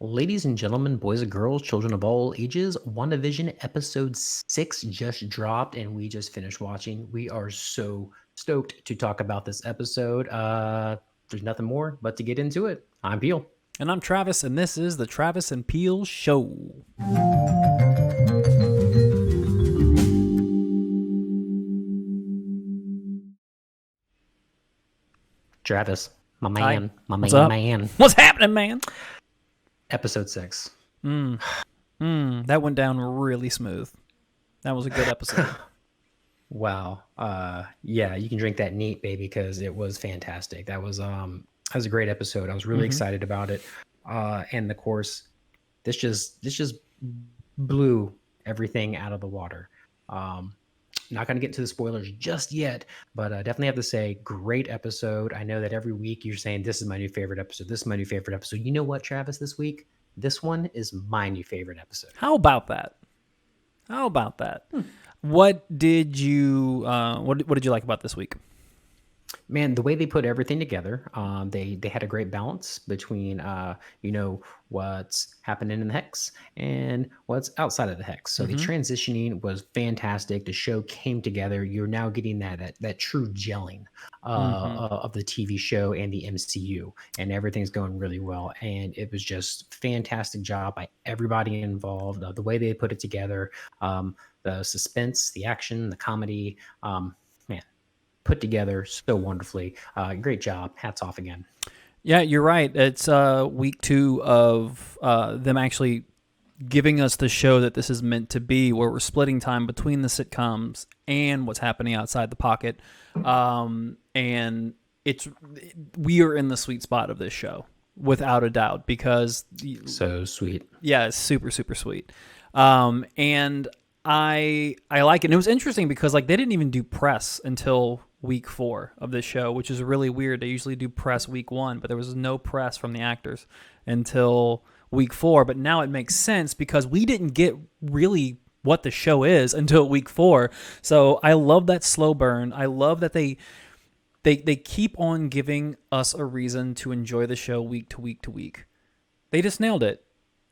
Ladies and gentlemen, boys and girls, children of all ages, WandaVision episode 6 just dropped and we just finished watching. We are so stoked to talk about this episode. There's nothing more but to get into it. I'm Peel. And I'm Travis, and this is the Travis and Peel Show. Travis, my Hi. man, my What's man, up? man. What's happening, man? Episode 6. That went down really smooth. That was a good episode. Wow. Yeah, you can drink that neat, baby, because it was fantastic. That was a great episode. I was really excited about it. And of course, this just blew everything out of the water. Not going to get into the spoilers just yet, but definitely have to say, great episode. I know that every week you're saying, this is my new favorite episode. This is my new favorite episode. You know what, Travis, this week? This one is my new favorite episode. How about that? How about that? What did you what did you like about this week? Man, the way they put everything together, they had a great balance between what's happening in the hex and what's outside of the hex. So the transitioning was fantastic. The show came together. You're now getting that true gelling of the TV show and the MCU, and everything's going really well. And it was just fantastic job by everybody involved. The way they put it together, the suspense, the action, the comedy. Man, put together so wonderfully. Great job. Hats off again. Yeah, you're right. It's week 2 of them actually giving us the show that this is meant to be, where we're splitting time between the sitcoms and what's happening outside the pocket. And we are in the sweet spot of this show, without a doubt, because So sweet. yeah, it's super, super sweet. And I like it. And it was interesting because they didn't even do press until week 4 of this show, which is really weird. They usually do press week 1, but there was no press from the actors until week 4. But now it makes sense because we didn't get really what the show is until week 4. So I love that slow burn. I love that they keep on giving us a reason to enjoy the show week to week to week. They just nailed it.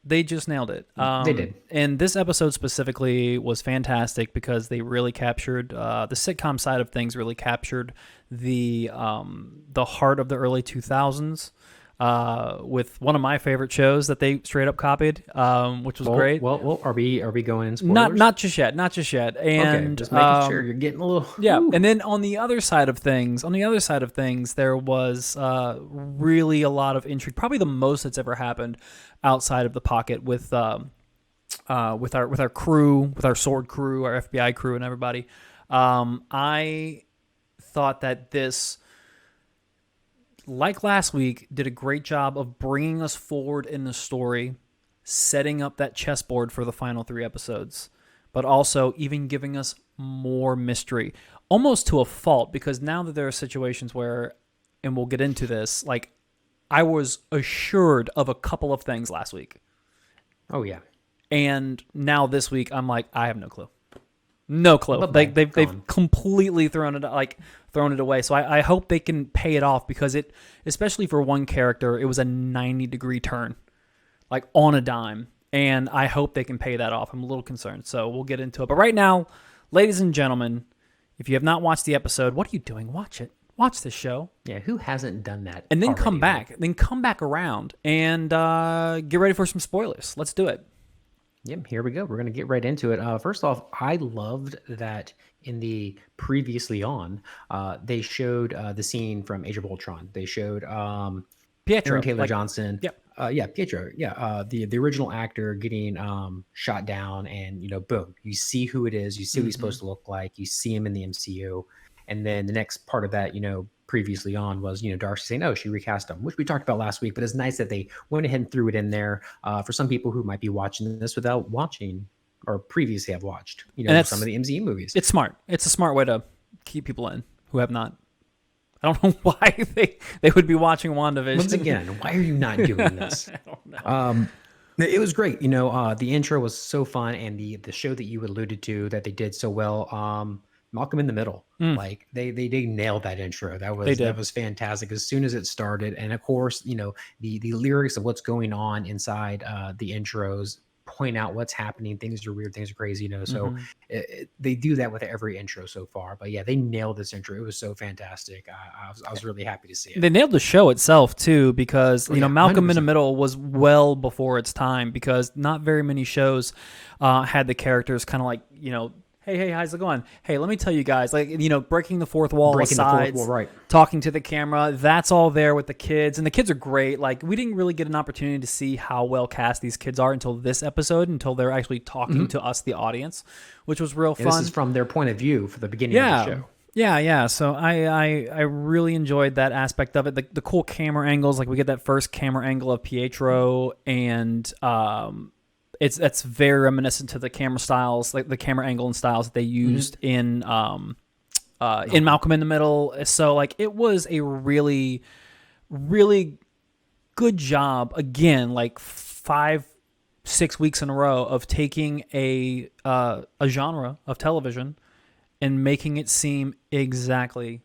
They just nailed it. They did. And this episode specifically was fantastic because they really captured the sitcom side of things. Really captured the heart of the early 2000s with one of my favorite shows that they straight up copied, which was great. Well, are we going in spoilers? Not just yet. And Okay, just making sure you're getting a little. yeah, Woo. and then on the other side of things, there was really a lot of intrigue. Probably the most that's ever happened outside of the pocket with our crew, with our sword crew, our FBI crew, and everybody. I thought that this, like last week, did a great job of bringing us forward in the story, setting up that chessboard for the final 3 episodes, but also even giving us more mystery, almost to a fault, because now that there are situations where, and we'll get into this, I was assured of a couple of things last week. Oh yeah. And now this week, I'm like, I have no clue. No clue. They've completely thrown it away. So I hope they can pay it off, because it, especially for one character, it was a 90-degree turn, on a dime. And I hope they can pay that off. I'm a little concerned. So we'll get into it. But right now, ladies and gentlemen, if you have not watched the episode, what are you doing? Watch it. Watch this show. Yeah, who hasn't done that? And then already? come back. Then come back around and get ready for some spoilers. Let's do it. Yep, here we go. We're going to get right into it. First off, I loved that in the previously on, they showed the scene from Age of Ultron. They showed Pietro. Aaron Taylor Johnson. Yep. Pietro. Yeah, the original actor getting shot down, and boom, you see who it is. You see what he's supposed to look like. You see him in the MCU, and then the next part of that, previously on was Darcy saying, "Oh, she recast him," which we talked about last week. But it's nice that they went ahead and threw it in there for some people who might be watching this without watching or previously have watched some of the MCU movies. It's smart. It's a smart way to keep people in who have not. I don't know why they would be watching WandaVision. Once again, why are you not doing this? I don't know. It was great. The intro was so fun, and the show that you alluded to that they did so well. Malcolm in the Middle. Mm, Like they nailed that intro. they That did. was fantastic as soon as it started. And of course, the lyrics of what's going on inside the intros point out what's happening. Things are weird, things are crazy, So Hmm. they do that with every intro so far. But yeah, they nailed this intro. It was so fantastic. I was really happy to see it. They nailed the show itself too, because Oh yeah, Malcolm in the 100%. Middle was well before its time, because not very many shows had the characters kind of like, hey, how's it going? Hey, let me tell you guys, like, breaking the fourth wall Breaking the fourth wall, asides, right? talking to the camera. That's all there with the kids, and the kids are great. Like, we didn't really get an opportunity to see how well cast these kids are until this episode, until they're actually talking to us, the audience, which was real And this fun. is from their point of view for the beginning of the Yeah. show. Yeah. So I really enjoyed that aspect of it. The cool camera angles, like we get that first camera angle of Pietro, and that's very reminiscent to the camera styles, like the camera angle and styles that they used in Malcolm in the Middle. So like it was a really, really good job again, like 5-6 weeks in a row of taking a genre of television and making it seem exactly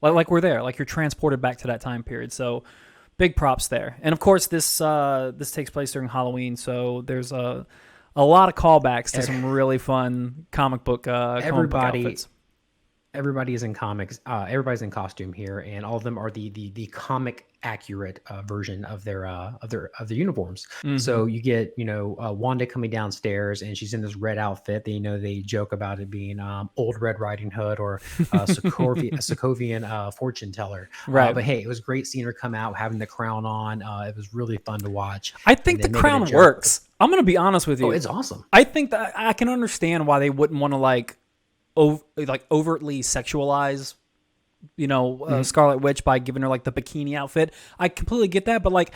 like we're there, like you're transported back to that time period. So big props there. And of course, this takes place during Halloween, so there's a lot of callbacks to some really fun comic book Everybody outfits. everybody is in comics. Everybody's in costume here, and all of them are the comic accurate version of their uniforms. So you get Wanda coming downstairs, and she's in this red outfit. They joke about it being old Red Riding Hood or Sokovian fortune teller. Right. But hey, it was great seeing her come out having the crown on. It was really fun to watch. I And think the then making a crown joke. works. I'm gonna be honest with Oh, you. it's awesome. I think that I can understand why they wouldn't want to overtly sexualize Scarlet Witch by giving her like the bikini outfit. I completely get that, but like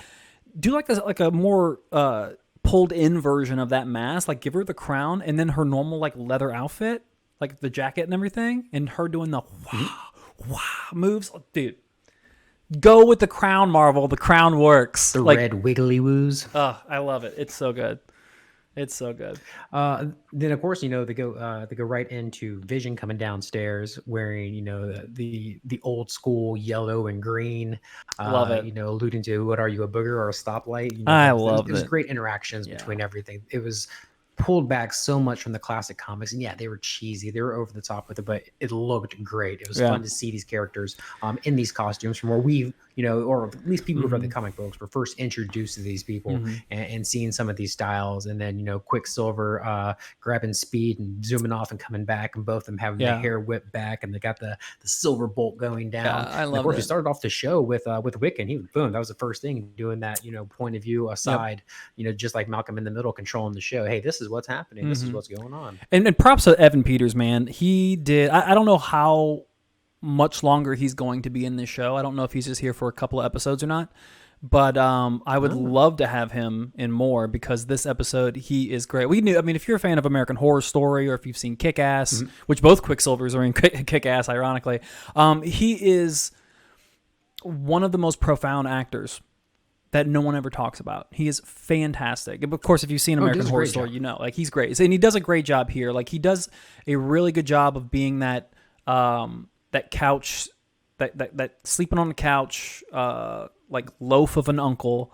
do like a more pulled in version of that mask. Like give her the crown and then her normal like leather outfit, like the jacket and everything, and her doing the wow moves. Dude, go with the crown, Marvel. The crown works. The Like, red wiggly woos. I love it. It's so good. It's so good. Then of course they go right into Vision coming downstairs wearing the old school yellow and green. Love it. Alluding to what are you, a booger or a stoplight? I It loved was it. great interactions between everything. It was pulled back so much from the classic comics, and yeah, they were cheesy, they were over the top with it, but it looked great. It was fun to see these characters in these costumes from where we or at least people who read the comic books were first introduced to these people, and seeing some of these styles, and then Quicksilver grabbing speed and zooming off and coming back, and both of them having the hair whipped back, and they got the silver bolt going down. I And love of course it. we started off the show with Wiccan. He boom, that was the first thing, doing that point of view aside, just like Malcolm in the Middle controlling the show. Hey, this is what's happening, this is what's going on. And props to Evan Peters, man. He did. I don't know how much longer he's going to be in this show. I don't know if he's just here for a couple of episodes or not. But I would love to have him in more, because this episode, he is great. If you're a fan of American Horror Story, or if you've seen Kick-Ass, which both Quicksilvers are in Kick-Ass, ironically, he is one of the most profound actors that no one ever talks about. He is fantastic. Of course, if you've seen American Horror Story, like he's great. And he does a great job here. Like he does a really good job of being that that couch, that sleeping on the couch, like loaf of an uncle,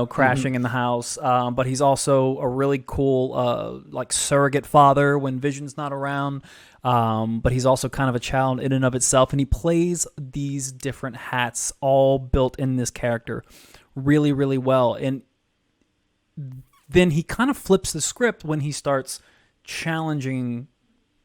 crashing in the house. But he's also a really cool like surrogate father when Vision's not around. But he's also kind of a child in and of itself, and he plays these different hats all built in this character really, really well. And then he kind of flips the script when he starts challenging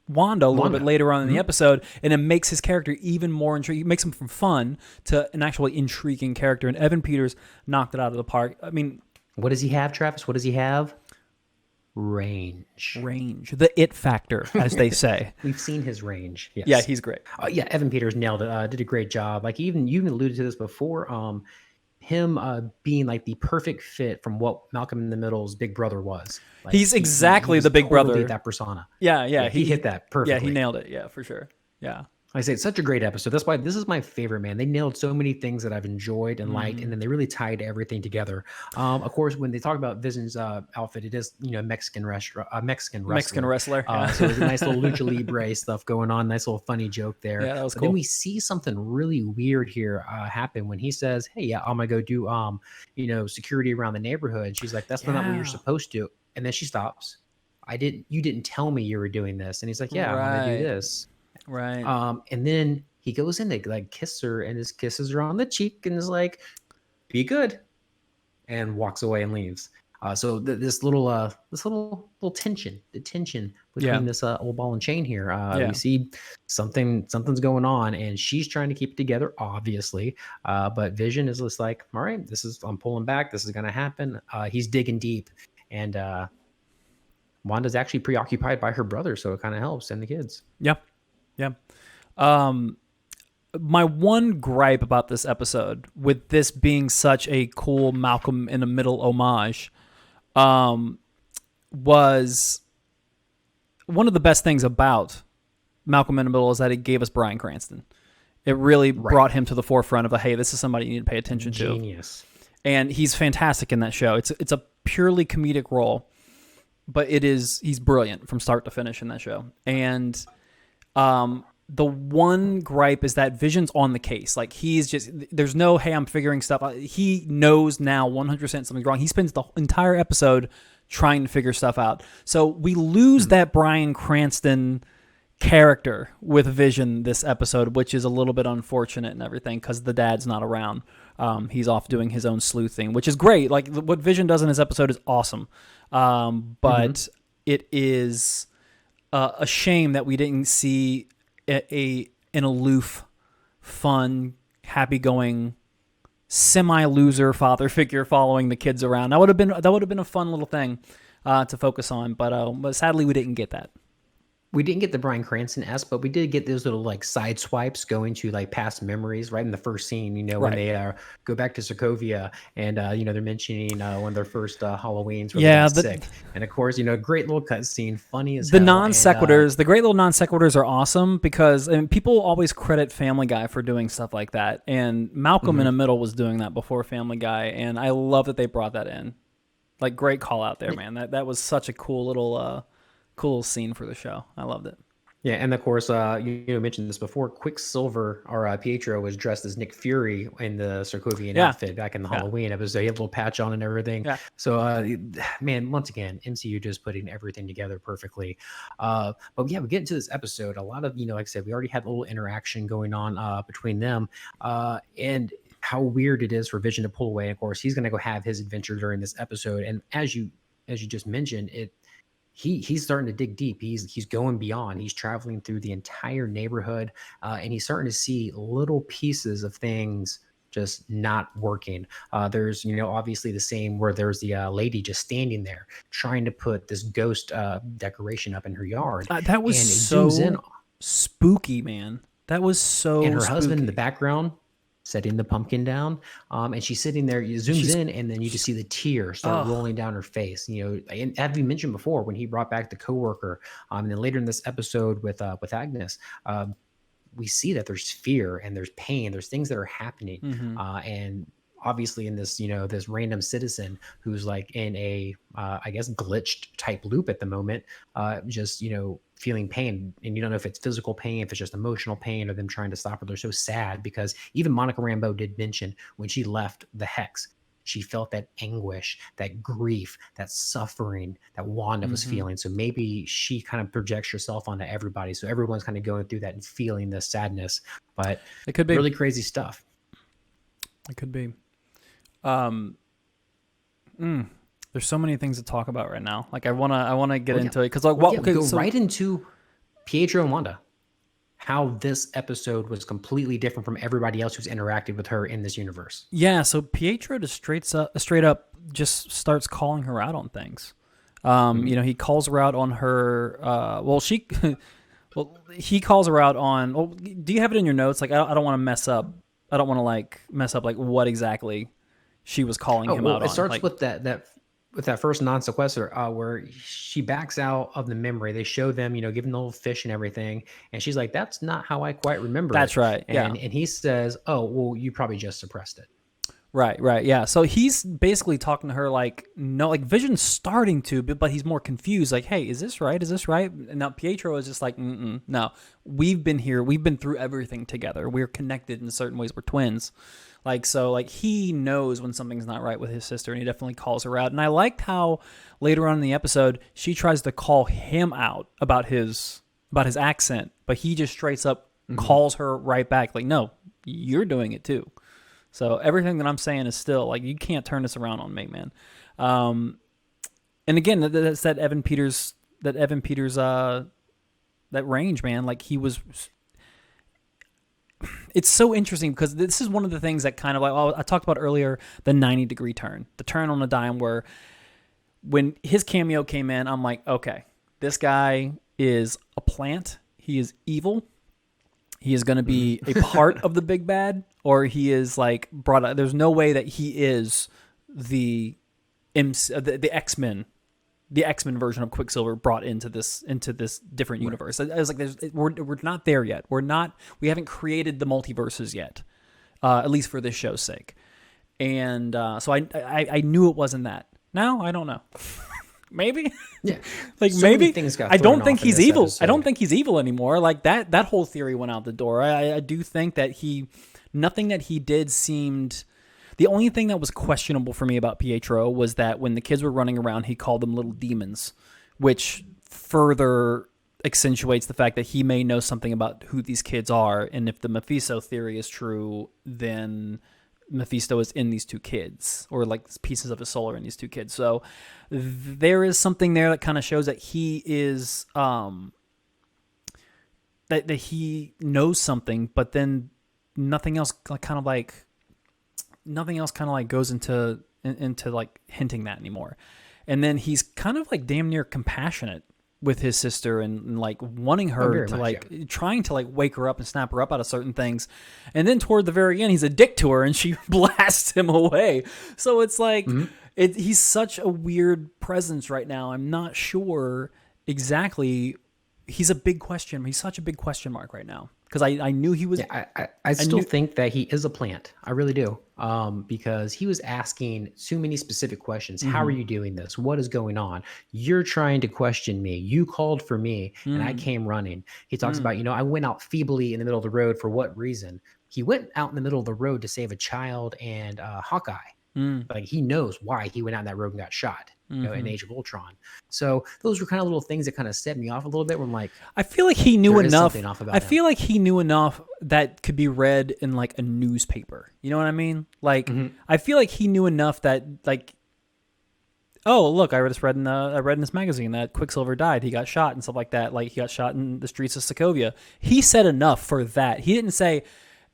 Wanda a little bit later on in the episode, and it makes his character even more intriguing. It makes him from fun to an actually intriguing character, and Evan Peters knocked it out of the park. I mean, What does he have, Travis? What does he have? Range. The it factor, as they say. We've seen his range. Yes. Yeah, he's great. Yeah, Evan Peters nailed it. Did a great job. Like you even alluded to this before. Him being like the perfect fit from what Malcolm in the Middle's big brother was. Like, He's exactly was the big totally brother. that persona. Yeah. He hit that perfectly. Yeah, he nailed it. Yeah, for sure. Yeah. I say it's such a great episode. That's why this is my favorite, man. They nailed so many things that I've enjoyed and liked, and then they really tied everything together. Of course, when they talk about Vision's outfit, it is Mexican restaurant, Mexican Mexican wrestler. wrestler. Yeah. So it's a nice little lucha libre stuff going on. Nice little funny joke there. Yeah, that was But then cool. we see something really weird here happen when he says, "Hey, yeah, I'm gonna go do security around the neighborhood." She's like, "That's not what you're Yeah. supposed to." And then she stops. You didn't tell me you were doing this. And he's like, "Yeah, I'm gonna do Right. this." Right. And then he goes in to like kiss her, and his kisses her on the cheek, and is like, "Be good," and walks away and leaves. So this little tension, the tension Yeah. between this old ball and chain here. Yeah. We see something's going on, and she's trying to keep it together, obviously. But Vision is just like, "All right, I'm pulling back. This is gonna happen." He's digging deep, and Wanda's actually preoccupied by her brother, so it kind of helps and the kids. Yeah. Yeah. My one gripe about this episode, with this being such a cool Malcolm in the Middle homage, was one of the best things about Malcolm in the Middle is that it gave us Bryan Cranston. It really brought him to the forefront of hey, this is somebody you need to pay attention to. Genius. And he's fantastic in that show. It's a purely comedic role, but he's brilliant from start to finish in that show. And the one gripe is that Vision's on the case. Like, there's no, hey, I'm figuring stuff out. He knows now 100% something's wrong. He spends the entire episode trying to figure stuff out. So we lose that Bryan Cranston character with Vision this episode, which is a little bit unfortunate and everything because the dad's not around. He's off doing his own sleuthing, which is great. Like, what Vision does in this episode is awesome. But it is a shame that we didn't see an aloof, fun, happy-going, semi-loser father figure following the kids around. That would have been a fun little thing to focus on. But sadly, we didn't get that. We didn't get the Bryan Cranston-esque, but we did get those little like side swipes going to like past memories right in the first scene, when they go back to Sokovia and, they're mentioning one of their first Halloweens where they got sick. And of course, great little cut scene, funny as the hell. Non sequiturs, the great little non sequiturs are awesome because people always credit Family Guy for doing stuff like that. And Malcolm in the Middle was doing that before Family Guy. And I love that they brought that in. Like, great call out there, man. That was such a cool little scene for the show. I loved it. Yeah, and of course, you mentioned this before. Quicksilver, or Pietro, was dressed as Nick Fury in the Sokovian outfit back in the Halloween episode. He had a little patch on and everything. Yeah. So, man, once again, MCU just putting everything together perfectly. But yeah, we get into this episode. A lot of, like I said, we already had a little interaction going on between them, and how weird it is for Vision to pull away. Of course, he's going to go have his adventure during this episode, and as you just mentioned, he's starting to dig deep. He's going beyond. He's traveling through the entire neighborhood, and he's starting to see little pieces of things just not working. There's, obviously the same where there's the lady just standing there trying to put this ghost decoration up in her yard. That was and it so zooms in. Spooky, man. That was so And her spooky. husband in the background setting the pumpkin down, and she's sitting there. You zooms in, and then you just see the tears start rolling down her face. And as we mentioned before, when he brought back the coworker, and then later in this episode with Agnes, we see that there's fear and there's pain. There's things that are happening, and obviously in this, this random citizen who's like in a, I guess, glitched type loop at the moment, just, feeling pain. And you don't know if it's physical pain, if it's just emotional pain, or them trying to stop her. They're so sad because even Monica Rambeau did mention when she left the Hex, she felt that anguish, that grief, that suffering that Wanda was feeling. So maybe she kind of projects herself onto everybody. So everyone's kind of going through that and feeling the sadness. But it could be really crazy stuff. It could be. There's so many things to talk about right now. Like, I wanna get into it because go right into Pietro and Wanda. How this episode was completely different from everybody else who's interacted with her in this universe. Yeah, so Pietro just straight up just starts calling her out on things. He calls her out on her. He calls her out on. Well, do you have it in your notes? Like, I don't want to mess up. I don't want to mess up like what exactly she was calling him out on. It starts with that with that first non sequester, where she backs out of the memory. They show them, giving the little fish and everything, and she's like, "That's not how I quite remember That's it." right. Yeah. And he says, "Oh, well, you probably just suppressed it." Right, right, yeah. So he's basically talking to her like, no, like Vision's starting to, but he's more confused. Like, hey, is this right? Is this right? And now Pietro is just like, no, we've been here, we've been through everything together. We're connected in certain ways. We're twins. Like, so, like, he knows when something's not right with his sister, and he definitely calls her out. And I liked how later on in the episode she tries to call him out about his accent, but he just straight up calls her right back. Like, no, you're doing it too. So everything that I'm saying is still like, you can't turn this around on me, man. And again, that's that Evan Peters, that range, man. Like he was. It's so interesting because this is one of the things that kind of like, I talked about earlier, the 90-degree turn, the turn on a dime, where when his cameo came in, I'm like, okay, this guy is a plant. He is evil. He is going to be a part of the big bad, or he is like brought out. There's no way that he is the X-Men, the X-Men version of Quicksilver brought into this different universe. I was like, we're not there yet. We haven't created the multiverses yet, at least for this show's sake. And so I knew it wasn't that. Now I don't know. Maybe, yeah, like so maybe things got I don't thrown think off in he's this evil. episode. I don't think he's evil anymore. Like that whole theory went out the door. I do think that nothing that he did seemed. The only thing that was questionable for me about Pietro was that when the kids were running around, he called them little demons, which further accentuates the fact that he may know something about who these kids are. And if the Mephisto theory is true, then Mephisto is in these two kids, or like pieces of his soul are in these two kids. So there is something there that kind of shows that he is that he knows something, but then nothing else kind of like goes into like hinting that anymore. And then he's kind of like damn near compassionate with his sister and like wanting her to trying to like wake her up and snap her up out of certain things. And then toward the very end, he's a dick to her and she blasts him away. So it's like, he's such a weird presence right now. I'm not sure exactly. He's a big question. He's such a big question mark right now. Because I knew he was. Yeah, I still think that he is a plant. I really do. Because he was asking too many specific questions. How are you doing this? What is going on? You're trying to question me. You called for me, and I came running. He talks about, I went out feebly in the middle of the road for what reason? He went out in the middle of the road to save a child and Hawkeye. Like he knows why he went out in that road and got shot. In Age of Ultron. So those were kind of little things that kind of set me off a little bit. Where I'm like, I feel like he knew enough. I feel like he knew enough that could be read in like a newspaper. You know what I mean? Like I feel like he knew enough that like, oh look, I read in this magazine that Quicksilver died. He got shot and stuff like that. Like he got shot in the streets of Sokovia. He said enough for that. He didn't say,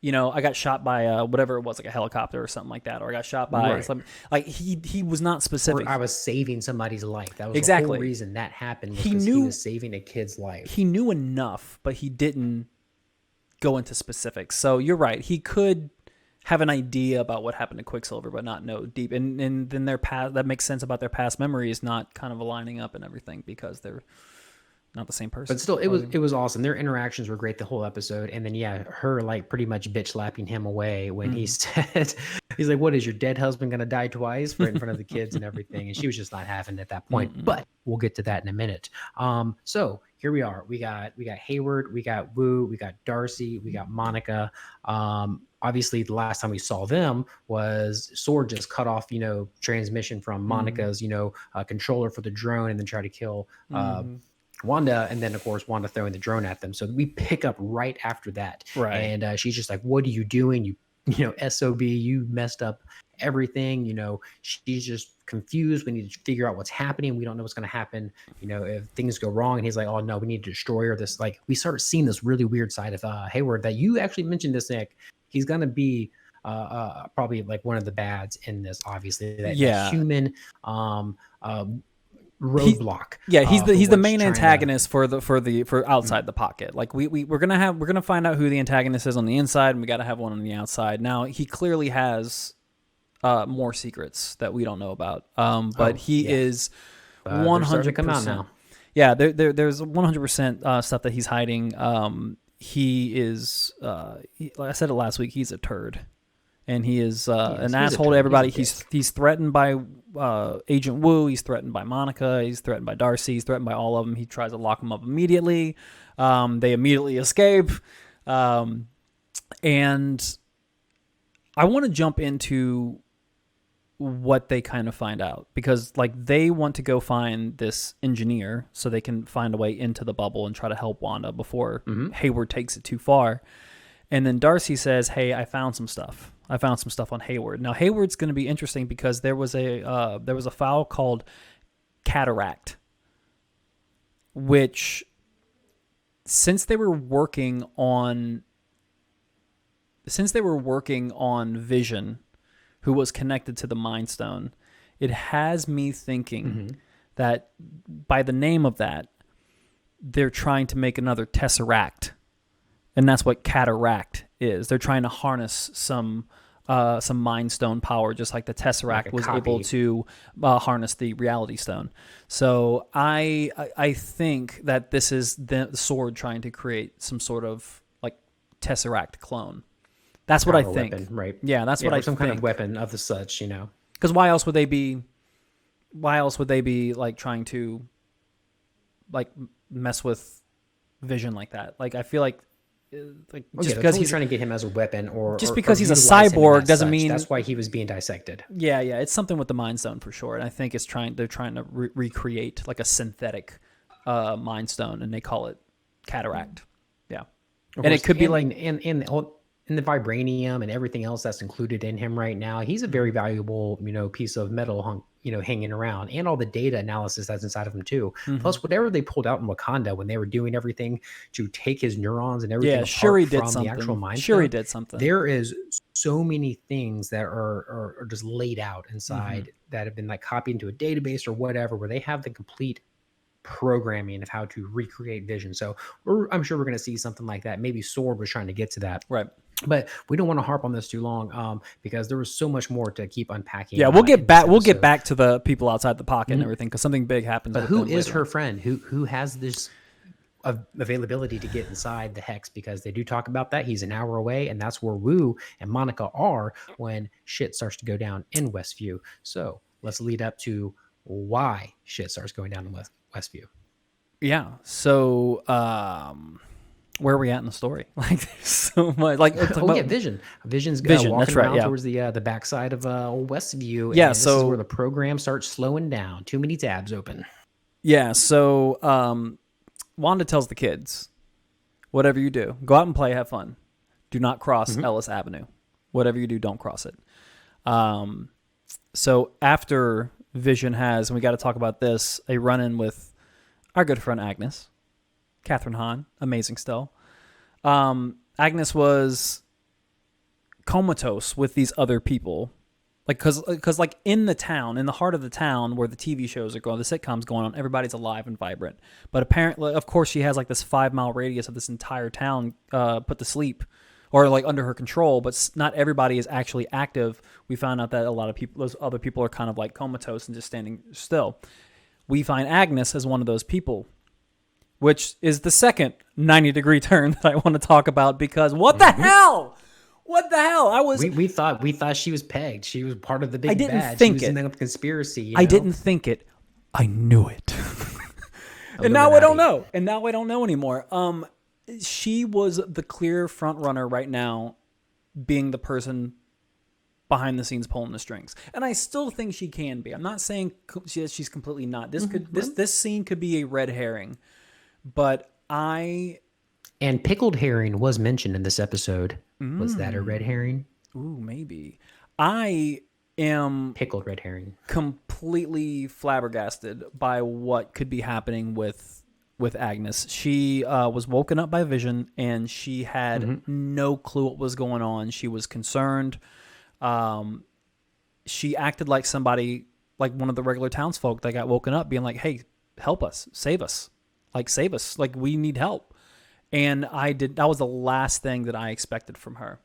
I got shot by whatever it was, like a helicopter or something like that, or I got shot by something. Like he was not specific. Or I was saving somebody's life. That was exactly the whole reason that happened. He was saving a kid's life. He knew enough, but he didn't go into specifics. So you're right. He could have an idea about what happened to Quicksilver, but not know deep. And then their past, that makes sense about their past memories not kind of aligning up and everything because they're not the same person. But still, it was awesome. Their interactions were great the whole episode. And then her like pretty much bitch slapping him away when he said, he's like, "What is your dead husband gonna die twice?" in front of the kids and everything. And she was just not having it at that point. But we'll get to that in a minute. So here we are. We got Hayward, we got Wu, we got Darcy, we got Monica. Obviously, the last time we saw them was Sword just cut off, transmission from Monica's, controller for the drone, and then try to kill Wanda, and then of course Wanda throwing the drone at them. So we pick up right after that, right? And she's just like, "What are you doing? You SOB, you messed up everything." She's just confused. We need to figure out what's happening. We don't know what's going to happen. If things go wrong. And he's like, "Oh no, we need to destroy her." This like we start seeing this really weird side of Hayward that you actually mentioned this, Nick. He's going to be probably like one of the bads in this. Obviously, that human. Roadblock. He's the main antagonist for outside the pocket. Like we're gonna find out who the antagonist is on the inside, and we got to have one on the outside. Now he clearly has more secrets that we don't know about. But Oh, he yeah. is They're starting to come out 100%. now. Yeah, there's 100% stuff that he's hiding. He is, like I said it last week, he's a turd. And he is an He's a asshole to turd. He's a everybody. dick. He's threatened by Agent Wu. He's threatened by Monica. He's threatened by Darcy. He's threatened by all of them. He tries to lock them up immediately. They immediately escape. And I want to jump into what they kind of find out, because like they want to go find this engineer so they can find a way into the bubble and try to help Wanda before Hayward takes it too far. And then Darcy says, "Hey, I found some stuff. I found some stuff on Hayward." Now Hayward's going to be interesting because there was a file called cataract, which since they were working on Vision, who was connected to the Mind Stone, it has me thinking that by the name of that, they're trying to make another Tesseract. And that's what cataract is. They're trying to harness some Mind Stone power, just like the Tesseract Like a was copy. able to harness the Reality Stone. So I think that this is the Sword trying to create some sort of like Tesseract clone. That's what I Power think. weapon, right? Yeah, that's what or I some think. kind of weapon of the such, Because why else would they be? Why else would they be like trying to like mess with Vision like that? Like I feel like Just just because because he's trying to get him as a weapon, or just or because he's a utilize him cyborg as doesn't such. mean That's why he was being dissected. yeah, it's something with the Mind Stone for sure. And I think they're trying to recreate like a synthetic Mind Stone, and they call it cataract. Yeah, Of and course, it could be and, like and the vibranium and everything else that's included in him right now. He's a very valuable, piece of metal hanging around, and all the data analysis that's inside of him too. Plus, whatever they pulled out in Wakanda when they were doing everything to take his neurons and everything yeah, apart Shuri did from the actual something. mind Shuri stone, did something. there is so many things that are just laid out inside that have been like copied into a database or whatever, where they have the complete programming of how to recreate Vision. So I'm sure we're going to see something like that. Maybe Sword was trying to get to that, Right. but we don't want to harp on this too long, because there was so much more to keep unpacking. Yeah, we'll get in this back. We'll get episode. back to the people outside the pocket and everything because something big happens. But with who them is later her on. friend? Who has this availability to get inside the hex? Because they do talk about that. He's an hour away, and that's where Wu and Monica are when shit starts to go down in Westview. So let's lead up to why shit starts going down in Westview. Yeah. So, where are we at in the story? Like, there's so much. Like, Oh yeah, Vision. Vision's Vision, walking that's right, around yeah. towards the backside of old Westview. Yeah, And this is so- where the program starts slowing down. Too many tabs open. Yeah. So, Wanda tells the kids, whatever you do, go out and play, have fun. Do not cross Ellis Avenue. Whatever you do, don't cross it. So after Vision has, and we got to talk about this, a run-in with our good friend Agnes, Catherine Hahn, amazing still. Agnes was comatose with these other people, like because like in the town, in the heart of the town where the TV shows are going, the sitcoms going on, everybody's alive and vibrant. But apparently, of course, she has like this 5-mile radius of this entire town put to sleep or like under her control. But not everybody is actually active. We found out that a lot of people, those other people, are kind of like comatose and just standing still. We find Agnes as one of those people, which is the second 90-degree turn that I want to talk about because what the hell? What the hell? We thought she was pegged. She was part of the big I didn't bad. think She was it. in the conspiracy. I didn't think it. I knew it. And now I don't know. And now I don't know anymore. She was the clear front runner right now, being the person behind the scenes pulling the strings. And I still think she can be. I'm not saying she's completely not. This scene could be a red herring. But And pickled herring was mentioned in this episode. Was that a red herring? maybe. I am Pickled red herring. completely flabbergasted by what could be happening with Agnes. She was woken up by Vision, and she had no clue what was going on. She was concerned. She acted like somebody, like one of the regular townsfolk that got woken up, being like, "Hey, help us, save us, like we need help." And that was the last thing that I expected from her,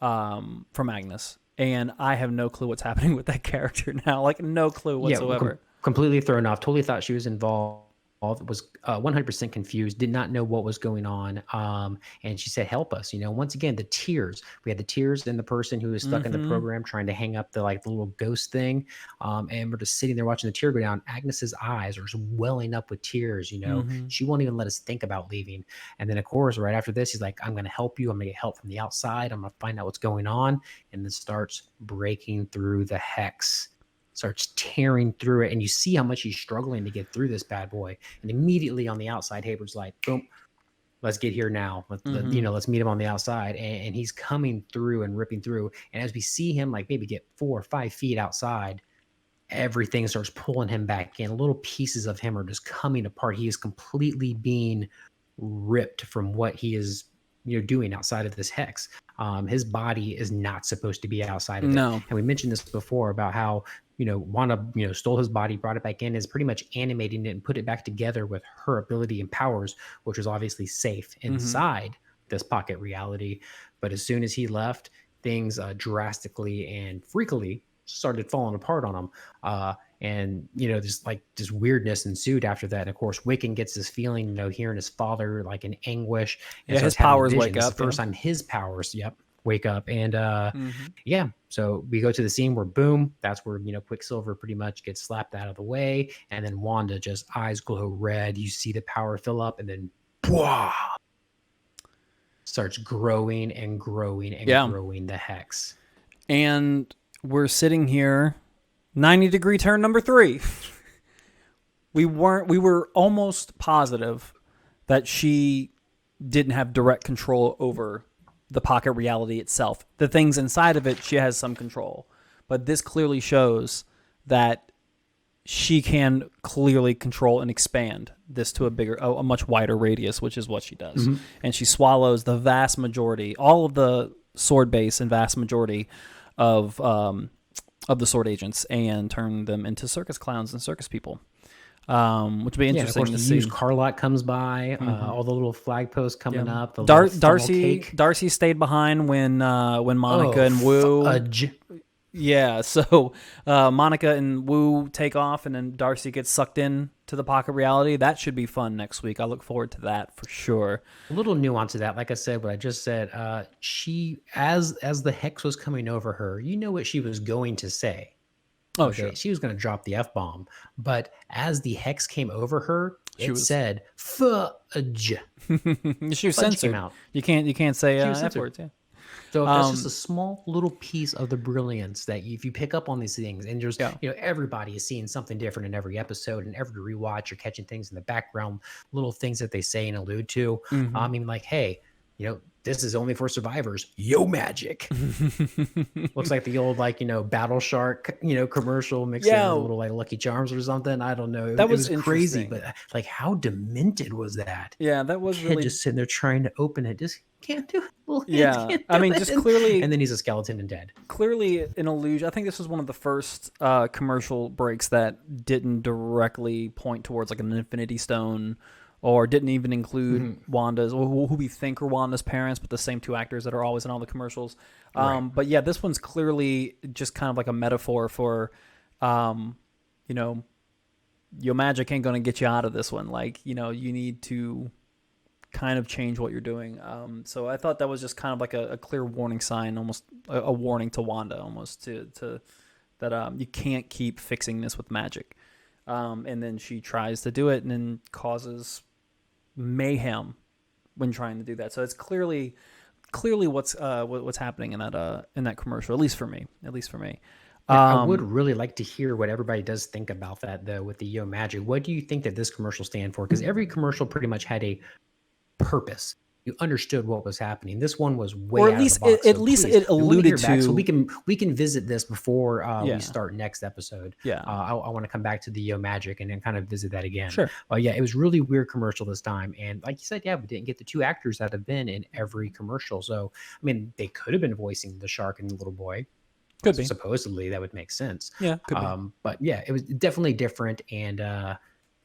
from Agnes. and I have no clue what's happening with that character now. Like no clue Yeah, whatsoever. completely thrown off. Totally thought she was involved. Was 100% confused. Did not know what was going on. And she said, "Help us!" Once again, the tears. We had the tears and the person who was stuck in the Mm-hmm. program trying to hang up the little ghost thing. And we're just sitting there watching the tear go down. Agnes's eyes are just welling up with tears. Mm-hmm. She won't even let us think about leaving. And then, of course, right after this, he's like, "I'm going to help you. I'm going to get help from the outside. I'm going to find out what's going on." And then starts breaking through the hex, starts tearing through it, and you see how much he's struggling to get through this bad boy. And immediately on the outside, Hayward's like, "Boom, let's get here now. Mm-hmm. Let's meet him on the outside." And he's coming through and ripping through. And as we see him, like maybe get 4 or 5 feet outside, everything starts pulling him back in. Little pieces of him are just coming apart. He is completely being ripped from what he is doing outside of this hex. His body is not supposed to be outside of it. No. And we mentioned this before about how Wanda stole his body, brought it back in, is pretty much animating it and put it back together with her ability and powers, which was obviously safe inside this pocket reality. But as soon as he left, things drastically and freakily started falling apart on him. And just like this weirdness ensued after that. And of course, Wiccan gets this feeling, hearing his father like in anguish, and Yeah, his starts having a powers vision. wake This is up. the first time his powers, wake up. And Mm-hmm. yeah, so we go to the scene where boom, that's where Quicksilver pretty much gets slapped out of the way, and then Wanda just eyes glow red. You see the power fill up, and then bwah, starts growing and growing and growing the hex. And we're sitting here, 90-degree turn number 3. We were almost positive that she didn't have direct control over the pocket reality itself. The things inside of it, she has some control. But this clearly shows that she can clearly control and expand this to a much wider radius, which is what she does. Mm-hmm. And she swallows the vast majority, all of the sword base and vast majority of the sword agents, and turn them into circus clowns and circus people. Which would be interesting to to see. see. Used Carlot comes by, all the little flagposts coming up. The Darcy stayed behind when Monica and Wu. Fudge. Yeah, so Monica and Wu take off, and then Darcy gets sucked in to the pocket reality. That should be fun next week. I look forward to that for sure. A little nuance to that, like I said, what I just said. She, as the hex was coming over her, what she was going to say. Oh, sure. She was going to drop the F-bomb, but as the hex came over her, it said fudge. She was censored. Out. You can't say F words. Yeah. So that's just a small little piece of the brilliance that if you pick up on these things, and there's everybody is seeing something different in every episode, and every rewatch you're catching things in the background, little things that they say and allude to. I mean, like, hey, this is only for survivors. Yo, magic. Looks like the old Battle Shark commercial mixed in with a little like Lucky Charms or something. I don't know. That was crazy, but like how demented was that? Yeah, that was Kid really just sitting there trying to open it. Just can't do it. Yeah, I mean, just clearly, and then he's a skeleton and dead. Clearly an illusion. I think this was one of the first commercial breaks that didn't directly point towards like an Infinity Stone, or didn't even include Wanda's, or who we think are Wanda's parents, but the same 2 actors that are always in all the commercials. Right. But yeah, this one's clearly just kind of like a metaphor for, your magic ain't going to get you out of this one. Like, you need to kind of change what you're doing. So I thought that was just kind of like a clear warning sign, almost a warning to Wanda, almost to that you can't keep fixing this with magic. And then she tries to do it and then causes mayhem when trying to do that. So it's clearly what's happening in that commercial, at least for me. I would really like to hear what everybody does think about that, though, with the Yo Magic. What do you think that this commercial stand for? Because every commercial pretty much had a purpose. You understood what was happening. This one was way or at out least of the box. At least it alluded to. So we can visit this before we start next episode. Yeah, I want to come back to the Yo Magic and then kind of visit that again. Sure. Yeah, it was really weird commercial this time, and like you said, we didn't get the 2 actors that have been in every commercial. So I mean, they could have been voicing the shark and the little boy. Could be. Supposedly that would make sense. Yeah, could be. But yeah, it was definitely different and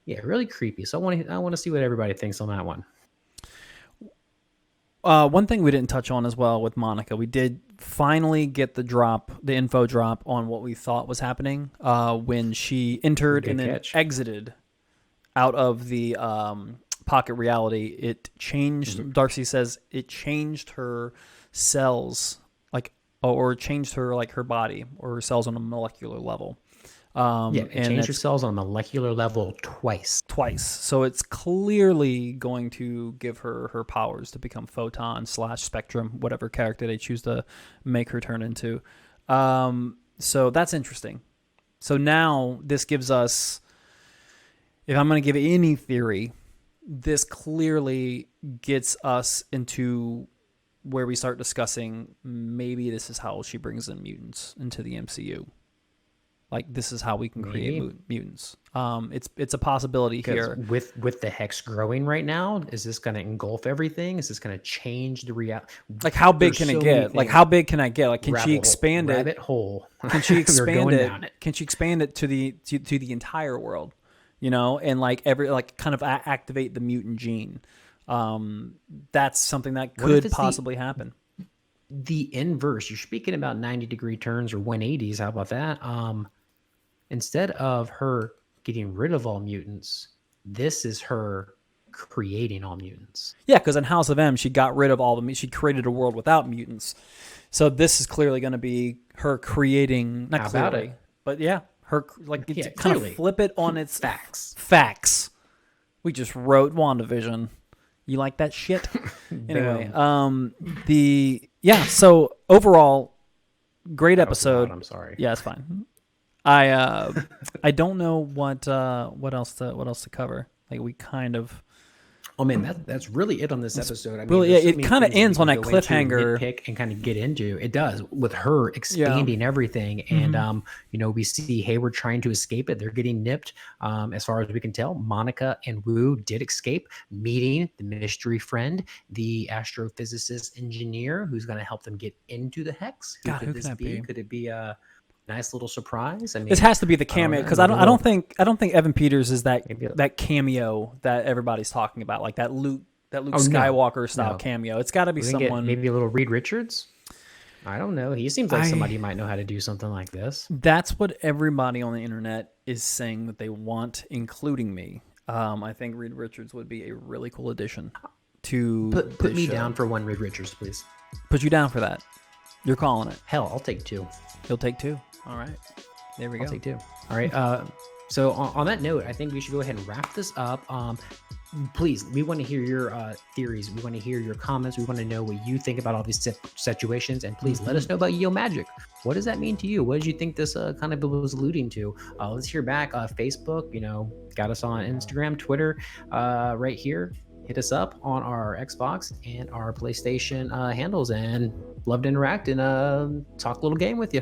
really creepy. So I want to see what everybody thinks on that one. One thing we didn't touch on as well with Monica, we did finally get the info drop on what we thought was happening when she entered Good and then catch. exited out of the pocket reality. It changed. Darcy says it changed her cells, like, or changed her like her body or her cells on a molecular level. Yeah, it And changed your that's cells on a molecular level twice. twice. So it's clearly going to give her her powers to become Photon / Spectrum, whatever character they choose to make her turn into. So that's interesting. So now this gives us, if I'm going to give any theory, this clearly gets us into where we start discussing maybe this is how she brings in mutants into the MCU. Like, this is how we can create mutants. It's a possibility here. With the hex growing right now, is this going to engulf everything? Is this going to change the reality? Like, how big can it get? Like, how big can I get? Like, can she expand it? Rabbit hole. Can she expand going it? down it? Can she expand it to the entire world? You know, and like kind of activate the mutant gene. That's something that could possibly happen. The inverse. You're speaking about 90-degree turns or 180s. How about that? Instead of her getting rid of all mutants, this is her creating all mutants. Yeah, because in House of M, she got rid of all the. She created a world without mutants. So this is clearly going to be her creating. Not clearly, but yeah, her like kind of flip it on its facts. We just wrote WandaVision. You like that shit? Anyway, So overall, great episode. I'm sorry. Yeah, it's fine. I don't know what else to cover. Like, we kind of. Oh man, that's really it on this episode. I mean, really, it kind of ends on that cliffhanger. Pick and kind of get into. It does, with her expanding everything, and we see Hayward trying to escape it. They're getting nipped. As far as we can tell, Monica and Wu did escape, meeting the mystery friend, the astrophysicist engineer, who's going to help them get into the hex. Who could this be? Could it be a nice little surprise? I mean, this has to be the cameo, because I don't think Evan Peters is that cameo that everybody's talking about, like that Luke Skywalker style cameo. It's got to be someone. Maybe a little Reed Richards. I don't know. He seems like somebody who might know how to do something like this. That's what everybody on the internet is saying that they want, including me. I think Reed Richards would be a really cool addition to. Put me down for one Reed Richards, please. Put you down for that. You're calling it. Hell, I'll take 2. He'll take 2. All right. There we go. I'll take 2. All right. So on that note, I think we should go ahead and wrap this up. Please, we want to hear your theories. We want to hear your comments. We want to know what you think about all these situations. And please let us know about Yo Magic. What does that mean to you? What did you think this kind of was alluding to? Let's hear back. Facebook, got us on Instagram, Twitter, right here. Hit us up on our Xbox and our PlayStation handles, and love to interact and talk a little game with you.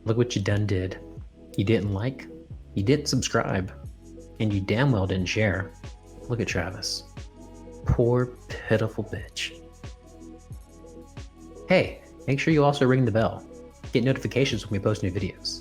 Look what you done did. You didn't like, you didn't subscribe, and you damn well didn't share. Look at Travis. Poor, pitiful bitch. Hey, make sure you also ring the bell. Get notifications when we post new videos.